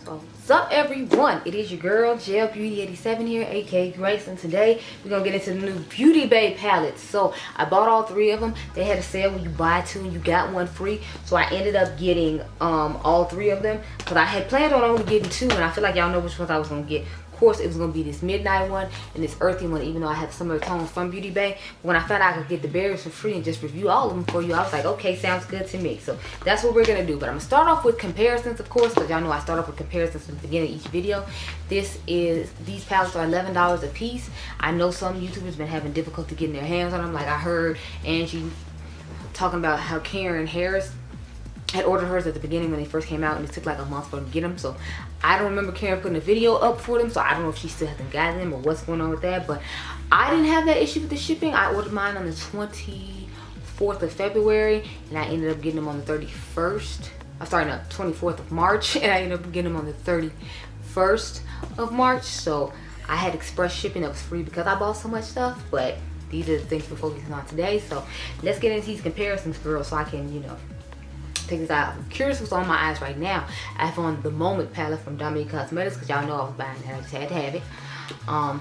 What's up, everyone? It is your girl Gel Beauty 87 here, aka Grace, and today we're gonna get into the new Beauty Bay palettes. So I bought all three of them. They had a sale when you buy two and you got one free, so I ended up getting all three of them because I had planned on only getting two, and I feel like y'all know which ones I was gonna get. Of course, it was gonna be this midnight one and this earthy one, even though I have similar tones from Beauty Bay. When I found out I could get the berries for free and just review all of them for you, I was like, okay, sounds good to me. So that's what we're gonna do. But I'm gonna start off with comparisons, of course, because y'all know I start off with comparisons at the beginning of each video. These palettes are $11 a piece. I know some YouTubers been having difficulty getting their hands on them. Like I heard Angie talking about how Karen Harris had ordered hers at the beginning when they first came out, and it took like a month for them to get them. So I don't remember Karen putting a video up for them, so I don't know if she still hasn't gotten them or what's going on with that. But I didn't have that issue with the shipping. I ordered mine on the 24th of February, and I ended up getting them on the 31st. I'm sorry, no, 24th of March, and I ended up getting them on the 31st of March. So I had express shipping that was free because I bought so much stuff. But these are the things we're focusing on today. So let's get into these comparisons, girl, so I can, you know, take this out. I'm curious what's on my eyes right now. I have on the Moment palette from Mented Cosmetics because y'all know I was buying that. I just had to have it.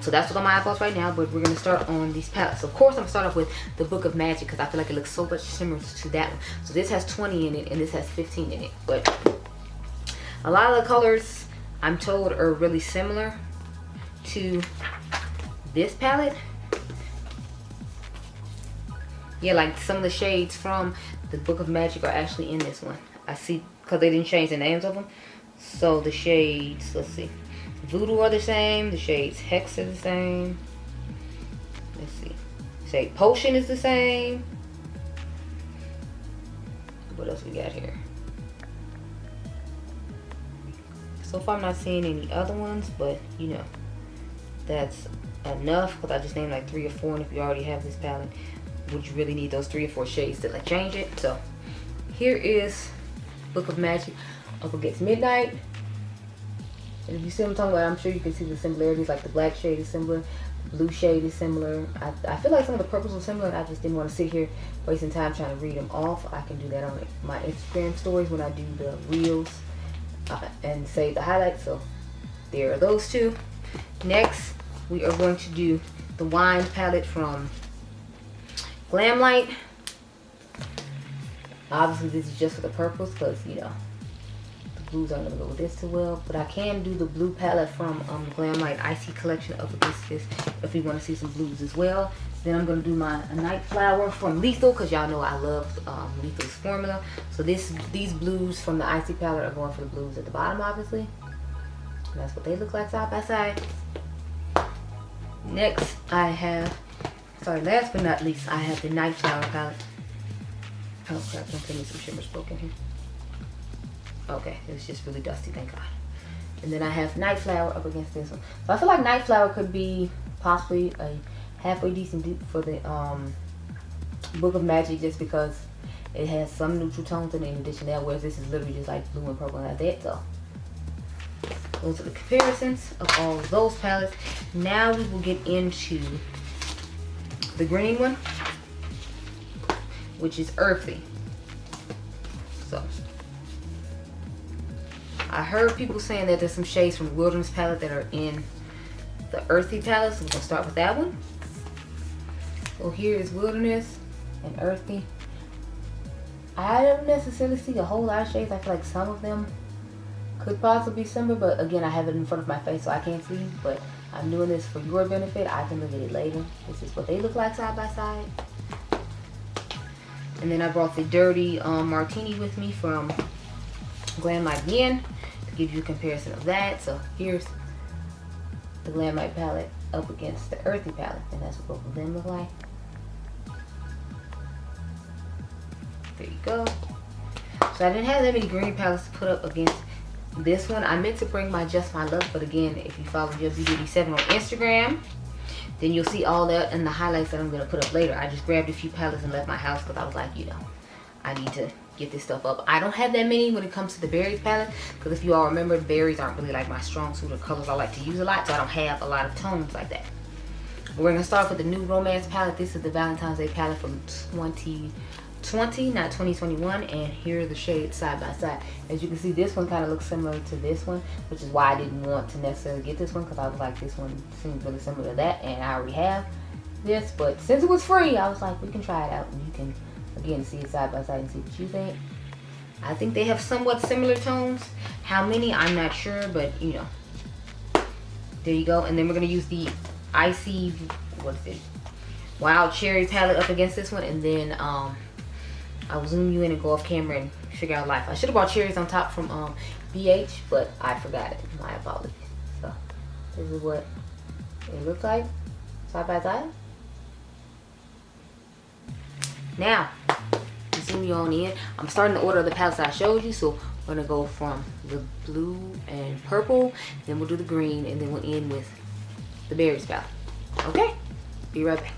So that's what's on my eyeballs right now. But we're gonna start on these palettes. So of course I'm gonna start off with the Book of Magic because I feel like it looks so much similar to that one. So this has 20 in it and this has 15 in it. But a lot of the colors I'm told are really similar to this palette. Yeah, like some of the shades from the Book of Magic are actually in this one. I see, because they didn't change the names of them. So the shades, let's see. Voodoo are the same. The shades Hex are the same. Let's see. Shade Potion is the same. What else we got here? So far I'm not seeing any other ones, but you know, that's enough because I just named like 3 or 4, and if you already have this palette, would you really need those 3 or 4 shades to like change it? So here is Book of Magic up against Midnight. And if you see what I'm talking about, I'm sure you can see the similarities. Like the black shade is similar, the blue shade is similar. I feel like some of the purples are similar, and I just didn't want to sit here wasting time trying to read them off. I can do that on my Instagram stories when I do the reels and save the highlights. So there are those two. Next, we are going to do the Wine palette from Glamlight. Obviously this is just for the purples because, you know, the blues aren't going to go with this too well. But I can do the blue palette from Glamlight Icy Collection up against this if we want to see some blues as well. Then I'm going to do my Night Flower from Lethal because y'all know I love Lethal's formula. So these blues from the Icy palette are going for the blues at the bottom, obviously. And that's what they look like side by side. Next I have, sorry, last but not least, I have the Night Flower palette. Oh crap, don't tell me some shimmer spoke in here. Okay, it's just really dusty, thank God. And then I have Night Flower up against this one. So I feel like Night Flower could be possibly a halfway decent dupe for the Book of Magic just because it has some neutral tones in addition to that, whereas this is literally just like blue and purple and that's all. Those are the comparisons of all of those palettes. Now we will get into the green one, which is Earthy. So I heard people saying that there's some shades from Wilderness palette that are in the Earthy palette, so we're gonna start with that one. So here is Wilderness and Earthy. I don't necessarily see a whole lot of shades. I feel like some of them could possibly be similar, but again, I have it in front of my face so I can't see. But I'm doing this for your benefit. I can look at it later. This is what they look like side by side. And then I brought the Dirty Martini with me from Glamlight again to give you a comparison of that. So here's the Glamlight palette up against the Earthy palette, and that's what both of them look like. There you go. So I didn't have that many green palettes to put up against this one. I meant to bring my Just My Luck, but again, if you follow Gel Beauty 87 on Instagram, then you'll see all that in the highlights that I'm going to put up later. I just grabbed a few palettes and left my house because I was like, you know, I need to get this stuff up. I don't have that many when it comes to the Berries palette because if you all remember, berries aren't really like my strong suit of colors I like to use a lot, so I don't have a lot of tones like that. We're going to start with the new Romance palette. This is the Valentine's Day palette from 2020, not 2021, and here are the shades side by side. As you can see, this one kind of looks similar to this one, which is why I didn't want to necessarily get this one, because I was like, this one seems really similar to that, and I already have this. But since it was free, I was like, we can try it out, and you can again see it side by side and see what you think. I think they have somewhat similar tones. How many, I'm not sure, but you know, there you go. And then we're gonna use the Icy, what is it, Wild Cherry palette up against this one, and then I'll zoom you in and go off camera and figure out life. I should have bought cherries on top from BH, but I forgot it. My apologies. So this is what it looks like side by side. Now, to zoom you on in, I'm starting the order of the palettes I showed you. So we're gonna go from the blue and purple, then we'll do the green, and then we'll end with the berries palette. Okay, be right back.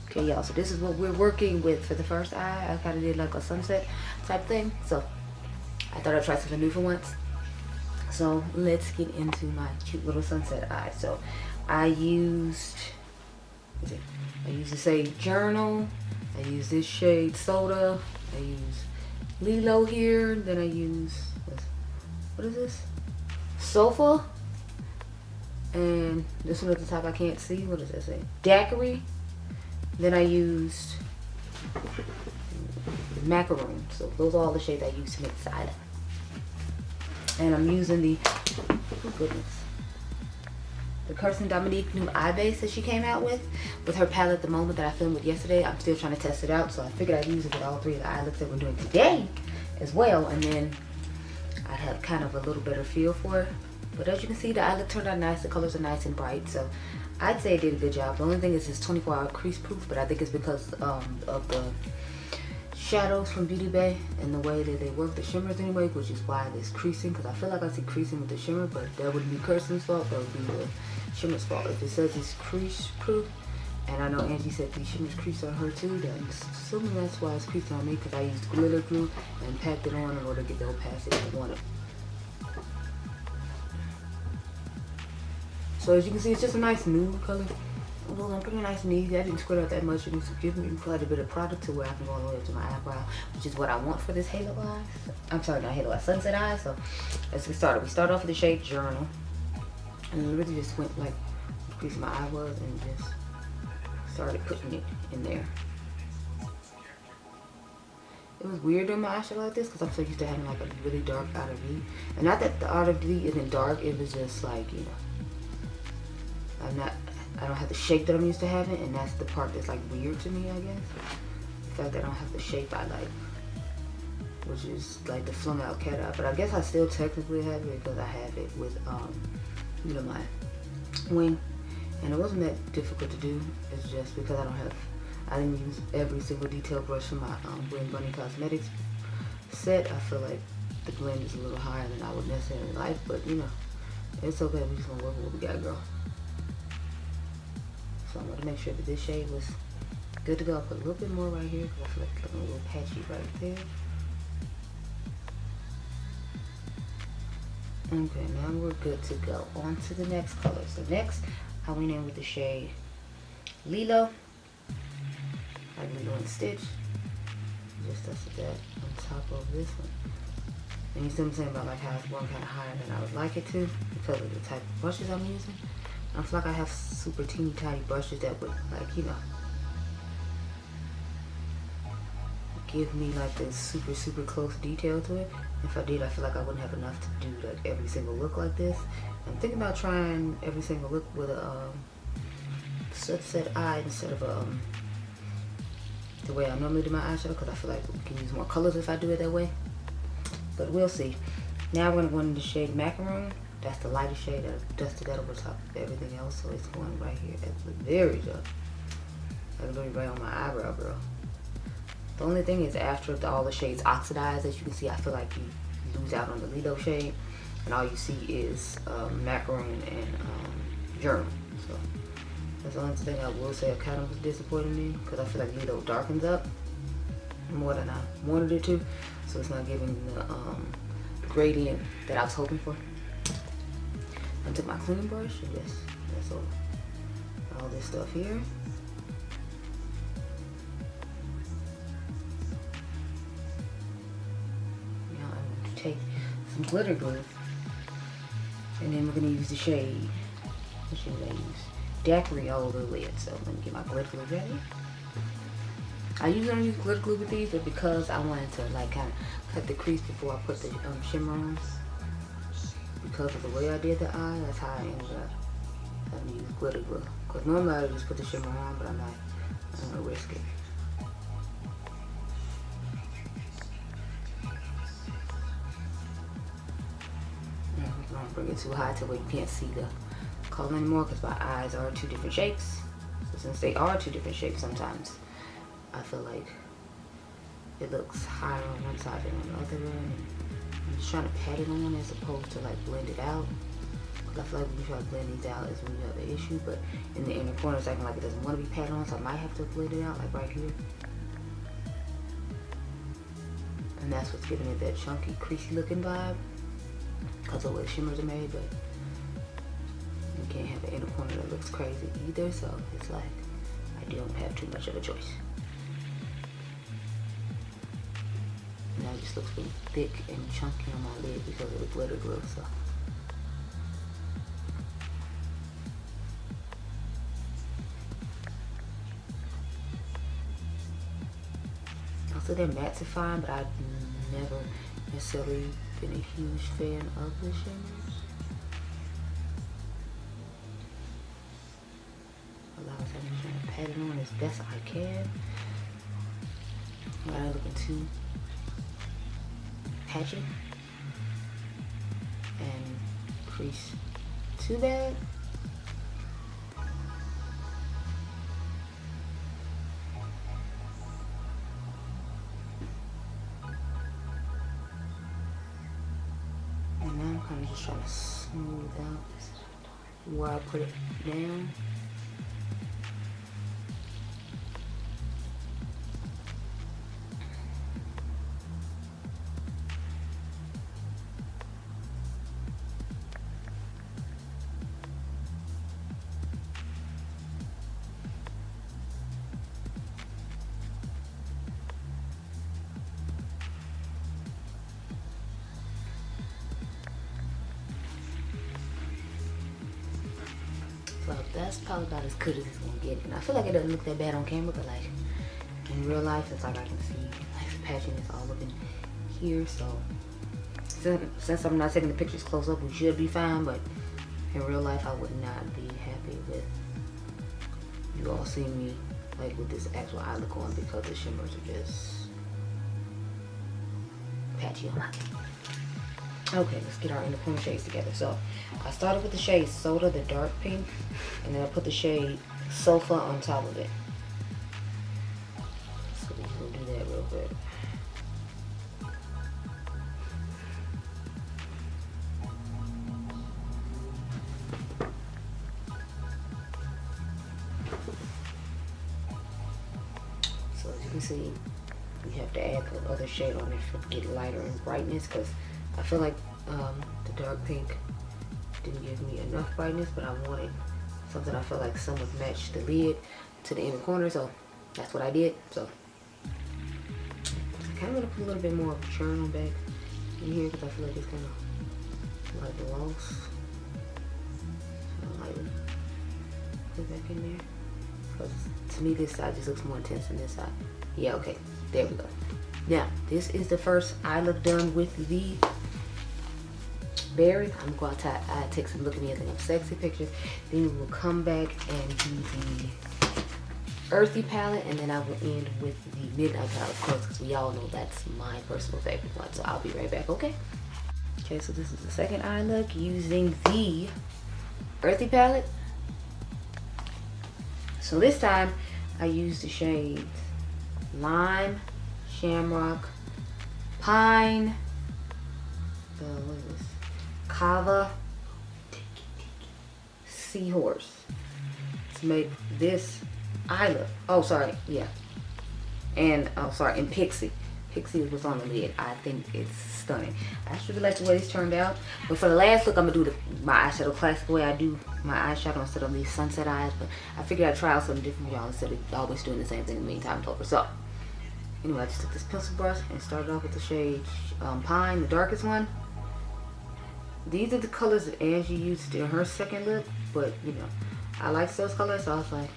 Okay, y'all, so this is what we're working with for the first eye. I kind of did like a sunset type thing, so I thought I'd try something new for once. So let's get into my cute little sunset eye. So I used the shade Journal, I used this shade Soda, I used Lilo here, then I use, what is this? Sofa, and this one at the top I can't see, what does that say? Bakerie. Then I used Macaroon. So those are all the shades I used to make this eye. And I'm using the, oh goodness, the Kirsten Dominique new eye base that she came out with her palette at the moment that I filmed with yesterday. I'm still trying to test it out, so I figured I'd use it with all three of the eye looks that we're doing today as well, and then I have kind of a little better feel for it. But as you can see, the eye look turned out nice. The colors are nice and bright, so I'd say it did a good job. The only thing is it's 24-hour crease proof, but I think it's because of the shadows from Beauty Bay and the way that they work the shimmers anyway, which is why there's creasing, because I feel like I see creasing with the shimmer, but that wouldn't be Kirsten's fault, that would be the shimmer's fault. If it says it's crease proof, and I know Angie said these shimmers crease on her too, then I'm assuming that's why it's creasing on me, because I used glitter glue and packed it on in order to get the opacity I wanted. So as you can see, it's just a nice nude color. Well, pretty nice and easy. I didn't squirt out that much. It gives me quite a bit of product to where I can go all the way up to my eyebrow, which is what I want for this halo eye. I'm sorry, not halo eye, sunset eye. So let's get started. We start off with the shade Journal, and really just went like the crease of my eye was and just started putting it in there. It was weird doing my eyeshadow like this because I'm so used to having like a really dark outer V. And not that the outer V isn't dark, it was just like, you know, I don't have the shape that I'm used to having, and that's the part that's like weird to me, I guess. The fact that I don't have the shape I like, which is like the flung out cat eye. But I guess I still technically have it because I have it with, you know, my wing. And it wasn't that difficult to do. It's just because I didn't use every single detail brush from my Mented Cosmetics set. I feel like the blend is a little higher than I would necessarily like, but you know, it's okay. We just gonna work with what we got, girl. So I'm going to make sure that this shade was good to go. I'll put a little bit more right here because I feel like it's looking a little patchy right there. Okay, now we're good to go. On to the next color. So next, I went in with the shade Lilo. Like Lilo and Stitch. Just dusted that on top of this one. And you see what I'm saying about like how it's one kind of higher than I would like it to because of the type of brushes I'm using. I feel like I have super teeny tiny brushes that would, like, you know, give me like this super close detail to it. If I did, I feel like I wouldn't have enough to do like every single look like this. I'm thinking about trying every single look with a sunset eye instead of the way I normally do my eyeshadow, because I feel like we can use more colors if I do it that way. But we'll see. Now we're gonna go into the shade Macaroon. That's the lightest shade. I dusted that over top of everything else, so it's going right here at the very top. Like literally right on my eyebrow, girl. The only thing is after all the shades oxidize, as you can see, I feel like you lose out on the Lilo shade, and all you see is Macaroon and Journal. So that's the only thing I will say kind of was disappointing me, because I feel like Lilo darkens up more than I wanted it to, so it's not giving the gradient that I was hoping for. I took my cleaning brush and just mess over all this stuff here. some glitter glue. And then we're gonna use the shade. What shade did I use? Bakerie all over the lid. So let me get my glitter glue ready. I usually don't use glitter glue with these, but because I wanted to like kind of cut the crease before I put the shimmer on, because of the way I did the eye, that's how I ended up having to use glitter glue. Because normally I would just put the shimmer on, but I'm gonna risk it. I'm gonna bring it too high to where you can't see the color anymore, because my eyes are two different shapes. So since they are two different shapes, sometimes I feel like it looks higher on one side than on the other one. I'm just trying to pat it on as opposed to like blend it out. Because I feel like when you try to blend these out is when you have an issue. But in the inner corner, it's acting like it doesn't want to be patted on, so I might have to blend it out, like right here. And that's what's giving it that chunky, creasy looking vibe, because of the way the shimmers are made. But you can't have an inner corner that looks crazy either, so it's like I don't have too much of a choice. Now it just looks really thick and chunky on my lid because of the glitter glue. So also they're mattifying, but I've never necessarily been a huge fan of the shimmers. A lot of times I'm trying to pat it on as best I can. I'm not looking too patchy and crease too bad. And now I'm kind of just trying to smooth out where I put it down. So that's probably about as good as it's gonna get. And I feel like it doesn't look that bad on camera, but like in real life, it's like I can see like the patchiness all up in here. So since I'm not taking the pictures close up, we should be fine. But in real life, I would not be happy with you all seeing me like with this actual eye look on, because the shimmers are just patchy on my skin. Okay, let's get our inner corner shades together. So I started with the shade Soda, the dark pink, and then I put the shade Sofa on top of it. So we're just gonna do that real quick. So as you can see, you have to add the other shade on it to get lighter in brightness, because I feel like the dark pink didn't give me enough brightness, but I wanted something I felt like somewhat matched the lid to the inner corner, so that's what I did. So I kind of want to put a little bit more of a churn on back in here, because I feel like it's kind of like lost. So lightly put it back in there, because to me this side just looks more intense than this side. Yeah, okay, there we go. Now this is the first eye look done with the berries. I'm going to take some look at me and think of sexy pictures. Then we will come back and do the Earthy palette, and then I will end with the Midnight palette, of course, because we all know that's my personal favorite one. So I'll be right back, okay? Okay, so this is the second eye look using the Earthy palette. So this time I used the shades Lime, Shamrock, Pine, what is this? Kava, Seahorse to make this eye look. Oh, sorry, yeah. And, oh, sorry, and Pixie. Pixie was on the lid. I think it's stunning. I actually like the way this turned out. But for the last look, I'm going to do my eyeshadow classic way I do my eyeshadow instead of these sunset eyes. But I figured I'd try out something different for y'all instead of always doing the same thing in the meantime. So, anyway, I just took this pencil brush and started off with the shade Pine, the darkest one. These are the colors that Angie used in her second look, but you know, I like those colors, so I was like,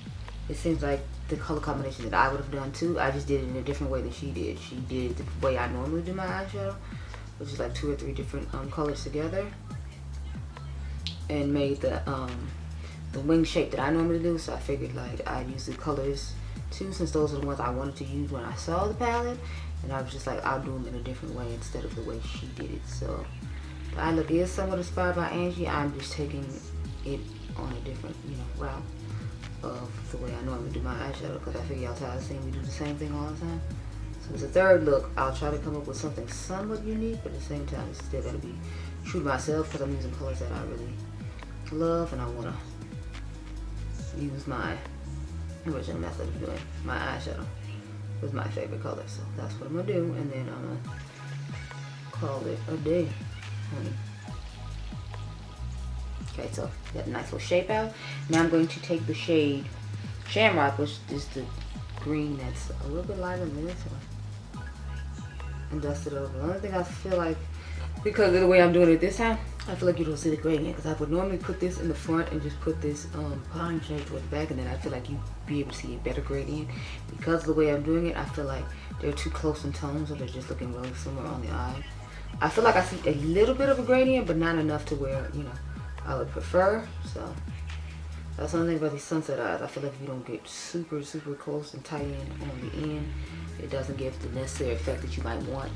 it seems like the color combination that I would have done too. I just did it in a different way than she did. She did it the way I normally do my eyeshadow, which is like 2 or 3 different colors together, and made the wing shape that I normally do. So I figured like I'd use the colors too, since those are the ones I wanted to use when I saw the palette, and I was just like, I'll do them in a different way instead of the way she did it. So the eye look is somewhat inspired by Angie. I'm just taking it on a different, you know, route of the way I normally do my eyeshadow, because I figure y'all tired of seeing me do the same thing all the time. So as a third look, I'll try to come up with something somewhat unique, but at the same time, it's still gonna be true to myself, because I'm using colors that I really love, and I wanna use my original method of doing my eyeshadow with my favorite color. So that's what I'm gonna do, and then I'm gonna call it a day, honey. Okay, so got a nice little shape out. Now I'm going to take the shade Shamrock, which is the green that's a little bit lighter than this one, and dust it over. The only thing I feel like, because of the way I'm doing it this time, I feel like you don't see the gradient, because I would normally put this in the front and just put this pine shade towards the back, and then I feel like you'd be able to see a better gradient. Because of the way I'm doing it, I feel like they're too close in tones, so they're just looking really similar on the eye. I feel like I see a little bit of a gradient, but not enough to where, you know, I would prefer. So that's the only thing about these sunset eyes. I feel like if you don't get super close and tight in on the end, it doesn't give the necessary effect that you might want.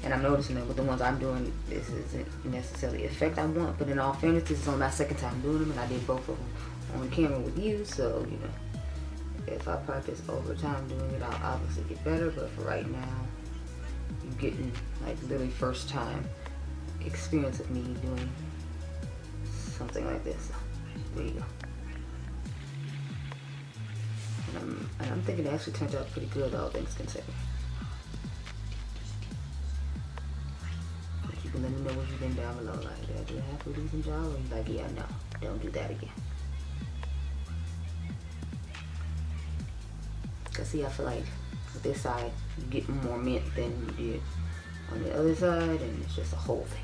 And I'm noticing that with the ones I'm doing, this isn't necessarily the effect I want. But in all fairness, this is only my second time doing them, and I did both of them on camera with you. So, you know, if I practice over time doing it, I'll obviously get better. But for right now, you're getting like literally first time experience of me doing something like this. There you go. And I'm thinking it actually turns out pretty good, all things considered. But you can let me know what you think down below. Like, did I do a halfway decent job? Or you like, yeah, no, don't do that again. Cause see, I feel like with this side, you get more mint than you did on the other side, and it's just a whole thing.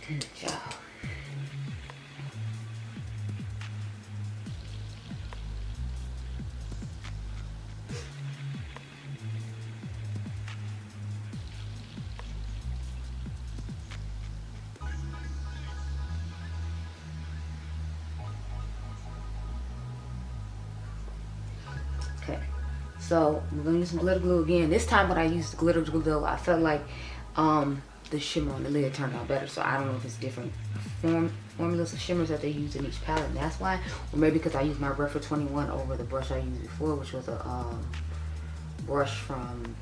Good job. Okay, so we're gonna use some glitter glue again. This time when I used the glitter glue, I felt like the shimmer on the lid turned out better. So I don't know if it's different formulas of shimmers that they use in each palette, and that's why. Or maybe because I used my Refer 21 over the brush I used before, which was a brush from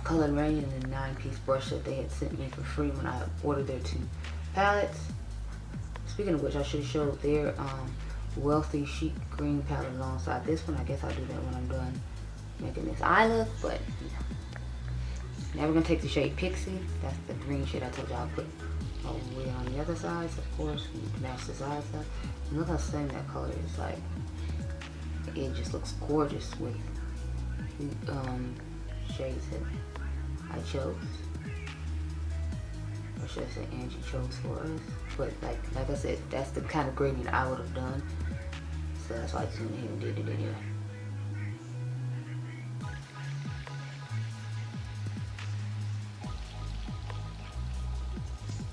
Color & Rain, and a 9-piece brush that they had sent me for free when I ordered their 2 palettes. Speaking of which, I should have showed their Wealthy Chic Green palette alongside this one. I guess I'll do that when I'm done making this eye look, but you know. Now we're gonna take the shade Pixie. That's the green shade I told y'all I put over the way on the other side. So of course, we match the side stuff. And look how stunning that color is. Like, it just looks gorgeous with the shades that I chose. Or should I say Angie chose for us. But like I said, that's the kind of gradient I would have done. So that's why I just went ahead and did it anyway.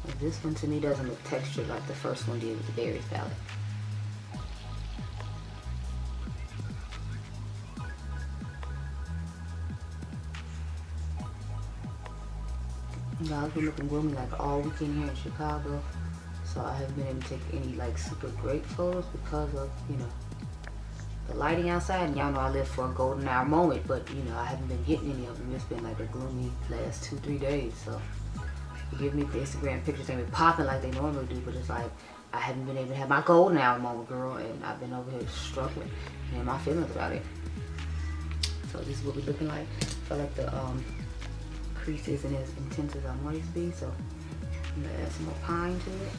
And this one to me doesn't look textured like the first one did with the Berries palette. I've been looking gloomy like all weekend here in Chicago, so I haven't been able to take any like super great photos because of, you know, the lighting outside. And y'all know I live for a golden hour moment, but you know, I haven't been getting any of them. It's been like a gloomy last 2-3 days, so forgive me for Instagram pictures ain't been popping like they normally do, but it's like I haven't been able to have my golden hour moment, girl, and I've been over here struggling and my feelings about it. So this is what we're looking like. I feel like the crease isn't as intense as I want it to be, so I'm gonna add some more pine to it.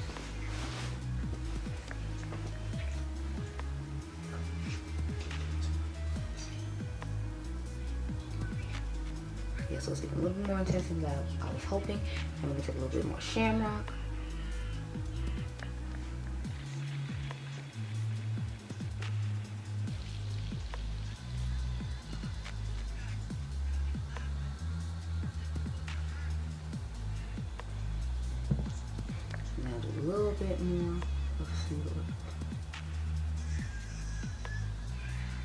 Yeah, so it's even a little bit more intense than I was hoping. I'm gonna take a little bit more Shamrock. Now do a little bit more of Suede.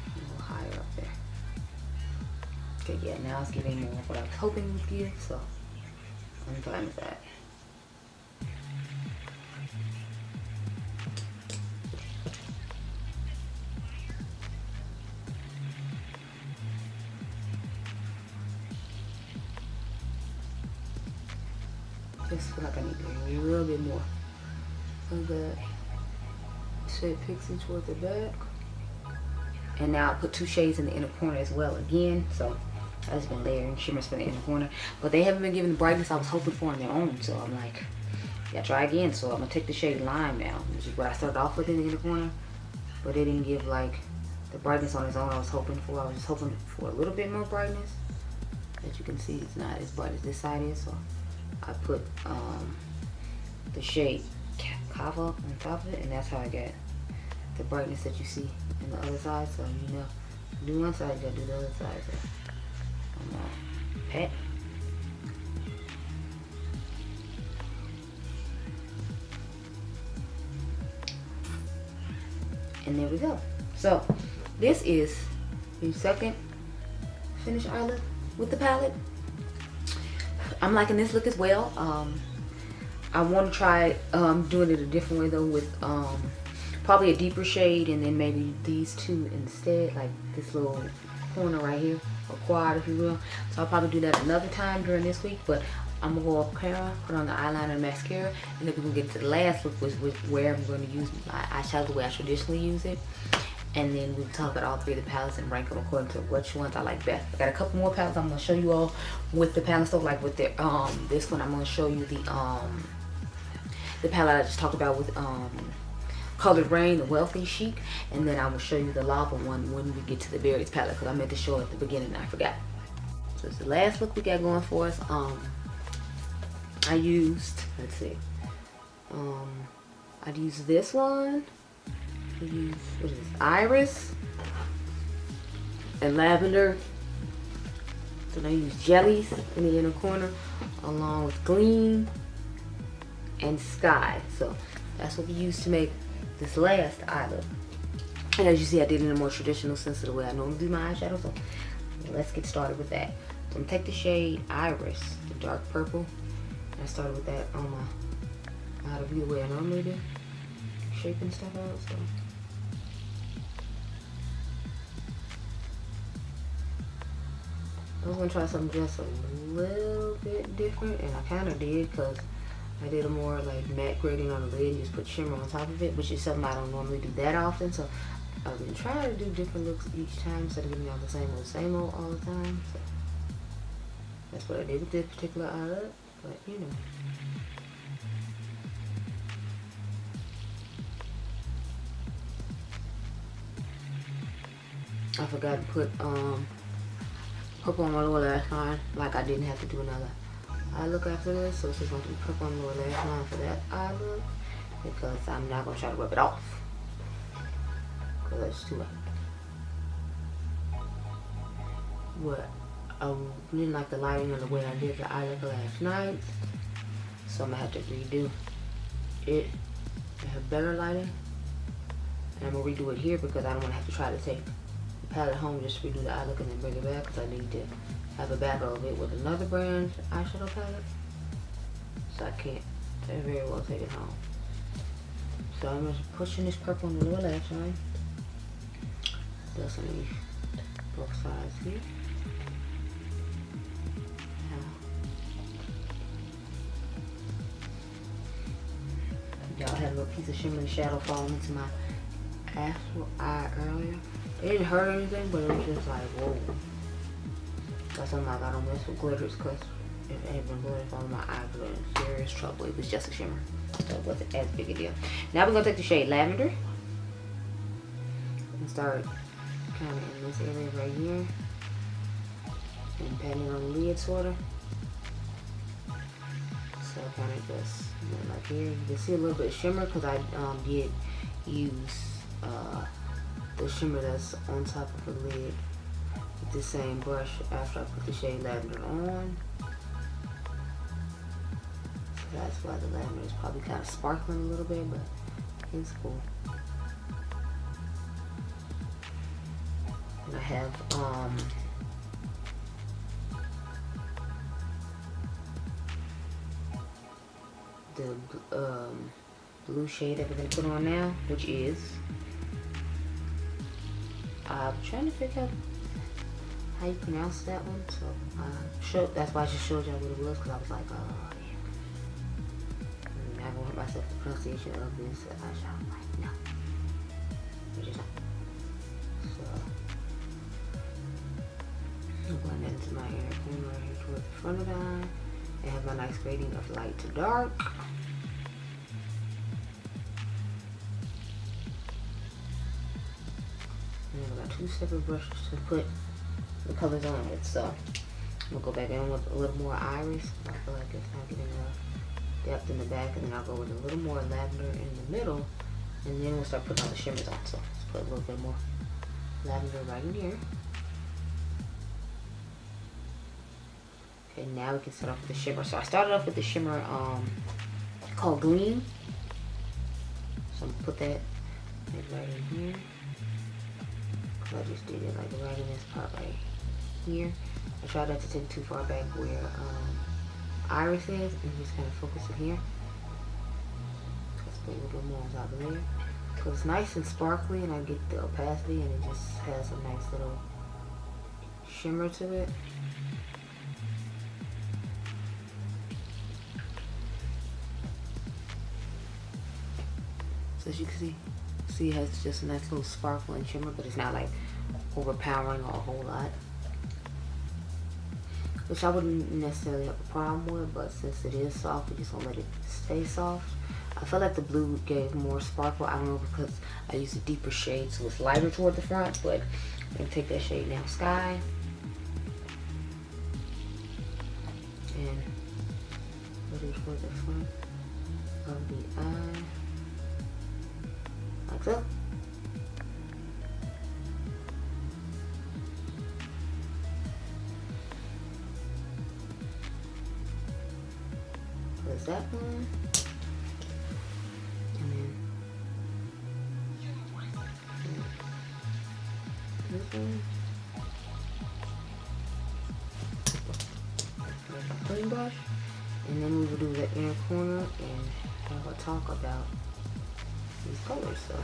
A little higher up there. Okay, yeah, now it's giving more of what I was hoping it would give, so I'm fine with that. Just feel like I need to do a little bit more of that shade pixie toward the back. And now I put 2 shades in the inner corner as well again, so I've just been layering shimmers for the inner corner, but they haven't been giving the brightness I was hoping for on their own, so I'm like, yeah, try again. So I'm gonna take the shade Lime now, which is what I started off with in the inner corner, but it didn't give like the brightness on its own I was hoping for. I was just hoping for a little bit more brightness. As you can see, it's not as bright as this side is, so I put the shade Kava on top of it, and that's how I got the brightness that you see on the other side. So you know, do one side, you gotta do the other side. So I'm gonna pat. And there we go. So this is the second finished eye look with the palette. I'm liking this look as well. I want to try doing it a different way though, with probably a deeper shade, and then maybe these two instead, like this little corner right here, or quad if you will. So I'll probably do that another time during this week, but I'm gonna go off camera, put on the eyeliner and mascara, and then we're gonna get to the last look, which where I'm going to use my eyeshadow the way I traditionally use it. And then we'll talk about all 3 of the palettes and rank them according to which ones I like best. I got a couple more palettes I'm gonna show you all with the palettes, so like with the this one I'm gonna show you the palette I just talked about with Colored Rain, the Wealthy Chic, and then I will show you the Lava one when we get to the Berries palette, because I meant to show it at the beginning and I forgot. So it's the last look we got going for us. I used, let's see, I'd use this one. I use, what is this, Iris and Lavender. So I use Jellies in the inner corner, along with Gleam and Sky. So that's what we used to make this last eye look. And as you see, I did it in a more traditional sense of the way I normally do my eyeshadow. So let's get started with that. So I'm gonna take the shade Iris, the dark purple. I started with that on my eye view the way I normally do, shaping stuff out. So I was gonna try something just a little bit different, and I kind of did, because I did a more like matte grading on the lid and just put shimmer on top of it, which is something I don't normally do that often. So I've been trying to do different looks each time instead of giving y'all the same old all the time. So that's what I did with this particular eye look, but you know. I forgot to put purple on my lower lash line, like I didn't have to do another eye look after this, so it's just going to be purple on the lower lash line for that eye look, because I'm not going to try to rub it off, because that's too much. What I didn't like the lighting on the way I did the eye look last night, so I'm going to have to redo it to have better lighting, and I'm going to redo it here because I don't want to have to try to take palette home just to redo the eye look and then bring it back, because I need to have a backup of it with another brand eyeshadow palette, so I can't very well take it home. So I'm just pushing this purple on the lower lash line, dust underneath both sides here. Y'all had a little piece of shimmer and shadow falling into my actual eye earlier. It didn't hurt or anything, but it was just like, whoa. That's I'm like, I don't mess with glitters, because if it had been glitter on my eye, I would in serious trouble. It was just a shimmer, so it wasn't as big a deal. Now we're gonna take the shade Lavender and start kind of in this area right here, and patting it on the lid, sort of. So kind of just like here, you can see a little bit of shimmer because I did use the shimmer that's on top of the lid with the same brush after I put the shade Lavender on. So that's why the lavender is probably kind of sparkling a little bit, but it's cool. And I have the blue shade that we're going to put on now, which is, I'm trying to figure out how you pronounce that one, so that's why I just showed y'all what it was, because I was like, oh yeah, I'm not going to hurt myself with the pronunciation of this eyeshadow. I'm like, no, it's just not. So I'm going into my inner corner right here towards the front of the eye. I have my nice gradient of light to dark. And I've got two separate brushes to put the colors on with. So I'm gonna go back in with a little more iris. I feel like it's not getting enough depth in the back, and then I'll go with a little more lavender in the middle, and then we'll start putting all the shimmers on. So let's put a little bit more lavender right in here. Okay, now we can start off with the shimmer. So I started off with the shimmer called Gleam. So I'm gonna put that right in here. I just did it like right in this part right here. I tried not to take it too far back where iris is, and just kind of focus it here. Let's put a little more on top of there. So it's nice and sparkly, and I get the opacity, and it just has a nice little shimmer to it. So as you can see it has just a nice little sparkle and shimmer, but it's not like overpowering or a whole lot. Which I wouldn't necessarily have a problem with, but since it is soft, we're just gonna let it stay soft. I feel like the blue gave more sparkle. I don't know, because I used a deeper shade, so it's lighter toward the front, but I'm gonna take that shade now, Sky. And put it toward the front of the eye. Like so. There's that one. And then this one. Like a clean brush. And then we will do the inner corner and have a talk about these colors. So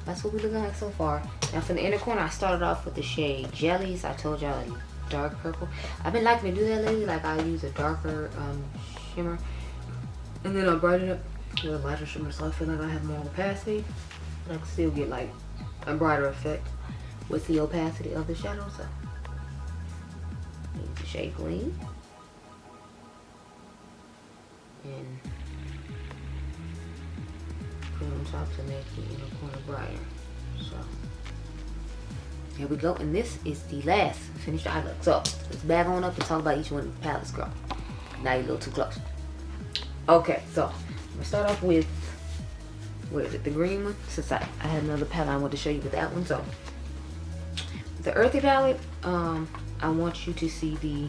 that's what we're looking like so far. Now for the inner corner, I started off with the shade Jellies. I told y'all dark purple. I've been liking to do that lately. Like I use a darker shimmer, and then I'll brighten it up with a lighter shimmer, so I feel like I have more opacity, but I can still get like a brighter effect with the opacity of the shadow. So I use the shade Gleam, and put it on top to make the inner corner brighter. So here we go, and this is the last finished eye look. So let's back on up and talk about each one of the palettes, girl. Now you're a little too close. Okay, so I'm gonna start off with, where is it, the green one? Since I had another palette I want to show you with that one. So the Earthy palette, I want you to see the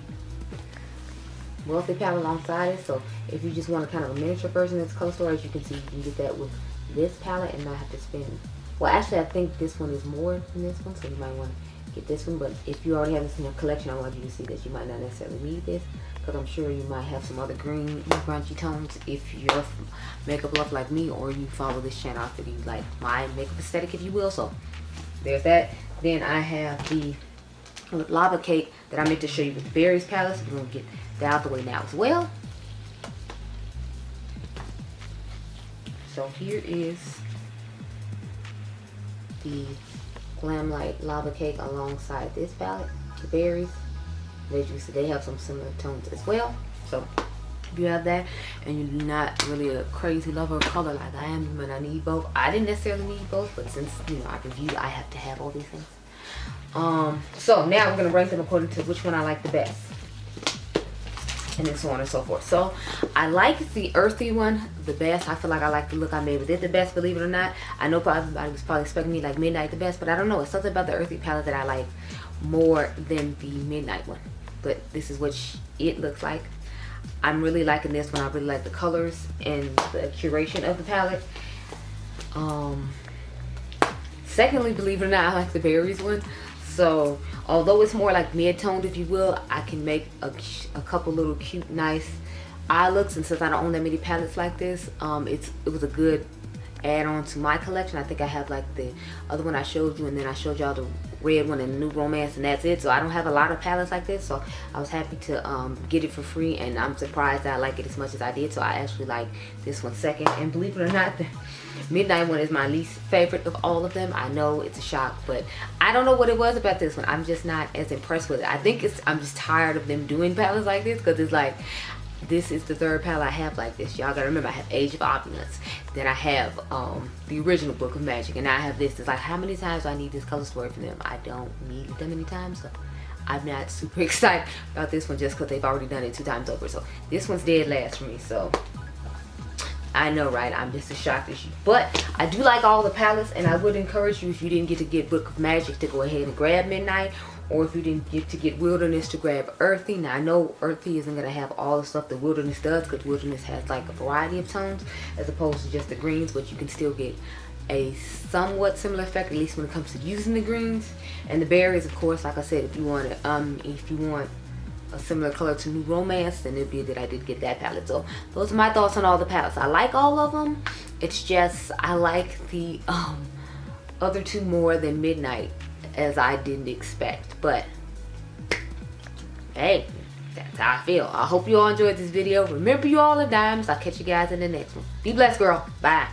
Wealthy palette alongside it. So if you just want a kind of a miniature version that's close to it, as you can see, you can get that with this palette and not have to spend. Well, actually, I think this one is more than this one, so you might want to get this one. But if you already have this in your collection, I want you to see that you might not necessarily need this, because I'm sure you might have some other green, grungy tones if you're makeup love like me, or you follow this channel after you like my makeup aesthetic, if you will. So there's that. Then I have the Lava Cake that I meant to show you with the Berries palette. So we're going to get that out the way now as well. So here is the Glam Light Lava Cake alongside this palette, the Berries. As you see, they have some similar tones as well. So if you have that and you're not really a crazy lover of color like I am, you might not need both. I didn't necessarily need both, but since, you know, I review, I have to have all these things. So now we're gonna rank them according to which one I like the best, and then so on and so forth. So I like the earthy one the best. I feel like I like the look I made with it the best, believe it or not. I know everybody was probably expecting me like midnight the best, but I don't know, it's something about the earthy palette that I like more than the midnight one. But this is what it looks like. I'm really liking this one. I really like the colors and the curation of the palette. Secondly, believe it or not, I like the berries one. So although it's more like mid-toned, if you will, I can make a couple little cute nice eye looks. And since I don't own that many palettes like this, it was a good add-on to my collection. I think I have like the other one I showed you, and then I showed y'all the red one and the New Romance, and that's it. So I don't have a lot of palettes like this, so I was happy to get it for free, and I'm surprised that I like it as much as I did. So I actually like this one second, and believe it or not, the midnight one is my least favorite of all of them. I know it's a shock, but I don't know what it was about this one. I'm just not as impressed with it. I think I'm just tired of them doing palettes like this, because it's like, this is the third palette I have like this. Y'all gotta remember, I have Age of Opulence, then I have the original Book of Magic, and now I have this. It's like, how many times do I need this color story from them? I don't need it that many times, so I'm not super excited about this one just because they've already done it 2 times over. So this one's dead last for me. So I know, right? I'm just as shocked as you. But I do like all the palettes, and I would encourage you, if you didn't get to get Book of Magic, to go ahead and grab Midnight. Or if you didn't get to get Wilderness, to grab Earthy. Now I know Earthy isn't going to have all the stuff that Wilderness does, because Wilderness has like a variety of tones as opposed to just the greens, but you can still get a somewhat similar effect, at least when it comes to using the greens. And the berries, of course, like I said, if you want a similar color to New Romance, then it'd be that I did get that palette. So those are my thoughts on all the palettes. I like all of them. It's just I like the other 2 more than Midnight, as I didn't expect. But hey, that's how I feel. I hope you all enjoyed this video. Remember, you all are diamonds. I'll catch you guys in the next one. Be blessed, girl. Bye.